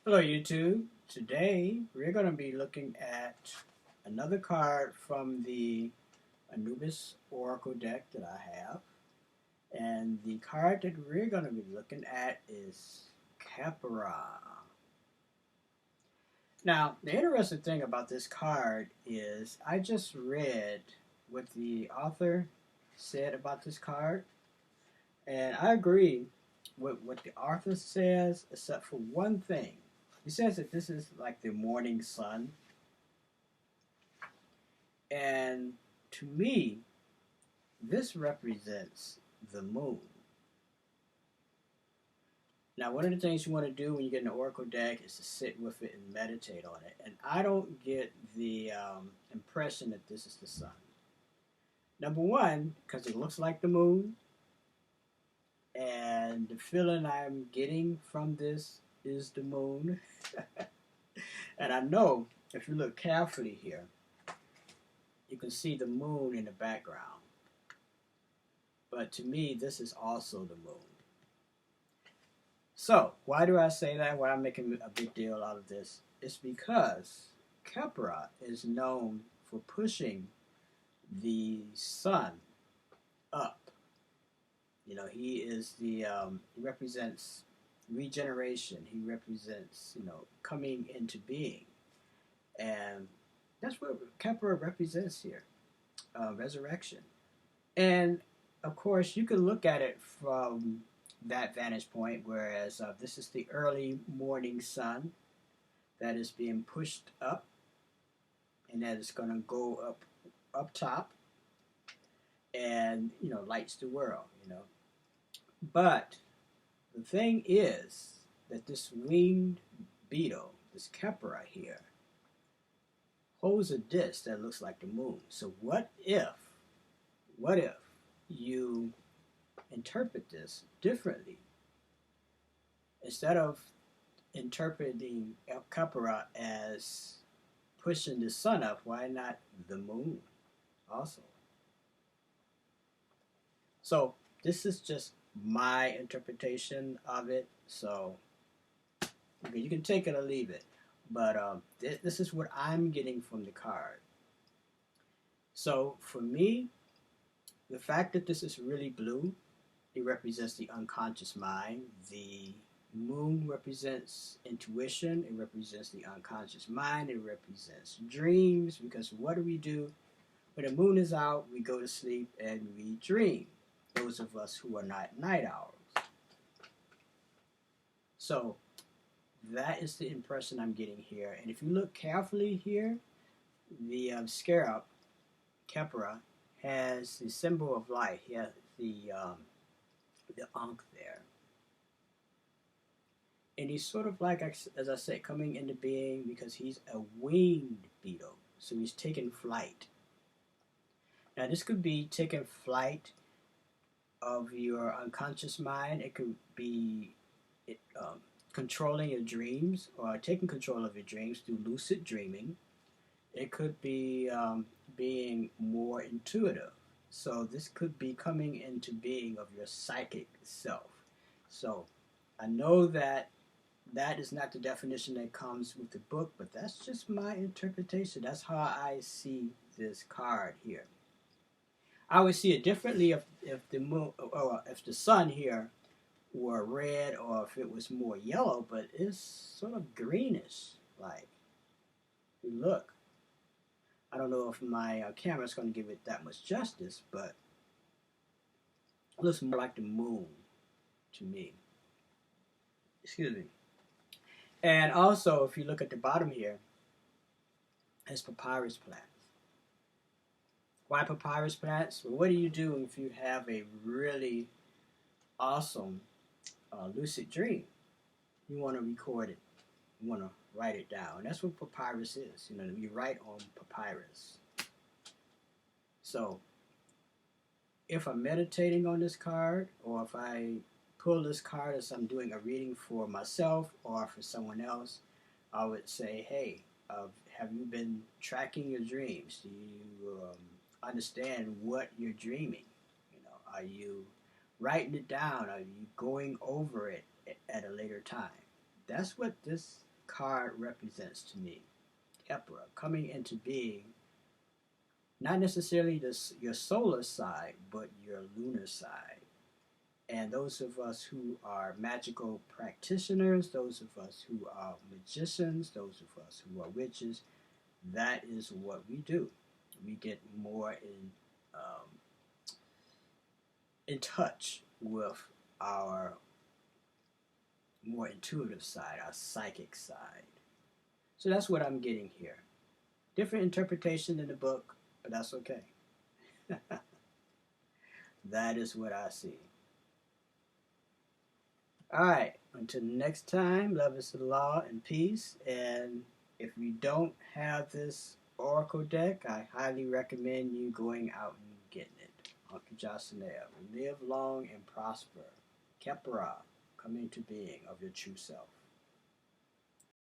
Hello YouTube. Today we're going to be looking at another card from the Anubis Oracle deck that I have. And the card that we're going to be looking at is Khepera. Now, the interesting thing about this card is I just read what the author said about this card. And I agree with what the author says, except for one thing. He says that this is like the morning sun. And to me, this represents the moon. Now, one of the things you want to do when you get an oracle deck is to sit with it and meditate on it. And I don't get the impression that this is the sun. Number one, because it looks like the moon. And the feeling I'm getting from this is the moon. And I know if you look carefully here, you can see the moon in the background. But to me, this is also the moon. So, why do I say that? Why I'm making a big deal out of this? It's because Khepera is known for pushing the sun up. You know, he is he represents regeneration. He represents, coming into being. And that's what Khepera represents here, resurrection. And of course, you can look at it from that vantage point, whereas this is the early morning sun that is being pushed up, and that is going to go up top, and lights the world. But the thing is that this winged beetle, this Khepera here, holds a disc that looks like the moon. So what if you interpret this differently? Instead of interpreting Khepera as pushing the sun up, why not the moon also? So this is just my interpretation of it. So you can take it or leave it. But this is what I'm getting from the card. So for me, the fact that this is really blue, it represents the unconscious mind. The moon represents intuition. It represents the unconscious mind. It represents dreams. Because what do? When the moon is out, we go to sleep and we dream. Those of us who are not night owls. So that is the impression I'm getting here. And if you look carefully here, the scarab, Khepera, has the symbol of life. He has the Ankh there. And he's sort of like, as I said, coming into being because he's a winged beetle. So he's taking flight. Now this could be taking flight of your unconscious mind. It could be controlling your dreams or taking control of your dreams through lucid dreaming. It could be being more intuitive. So this could be coming into being of your psychic self. So I know that is not the definition that comes with the book, but that's just my interpretation. That's how I see this card here. I would see it differently if the moon or if the sun here were red or if it was more yellow, but it's sort of greenish. Like, look, I don't know if my camera's going to give it that much justice, but it looks more like the moon to me. Excuse me. And also, if you look at the bottom here, it's papyrus plants. Why papyrus plants? Well, what do you do if you have a really awesome lucid dream? You want to record it. You want to write it down. And that's what papyrus is. You write on papyrus. So, if I'm meditating on this card, or if I pull this card as I'm doing a reading for myself or for someone else, I would say, hey, have you been tracking your dreams? Do you understand what you're dreaming? Are you writing it down? Are you going over it at a later time? That's what this card represents to me. Khepera, coming into being, not necessarily your solar side, but your lunar side. And those of us who are magical practitioners, those of us who are magicians, those of us who are witches, that is what we do. We get more in touch with our more intuitive side, our psychic side. So that's what I'm getting here. Different interpretation in the book, but that's okay. That is what I see. All right, until next time, love is the law and peace. And if you don't have this Oracle deck, I highly recommend you going out and getting it. Uncle Jasanea, live long and prosper. Khepera, come into being of your true self.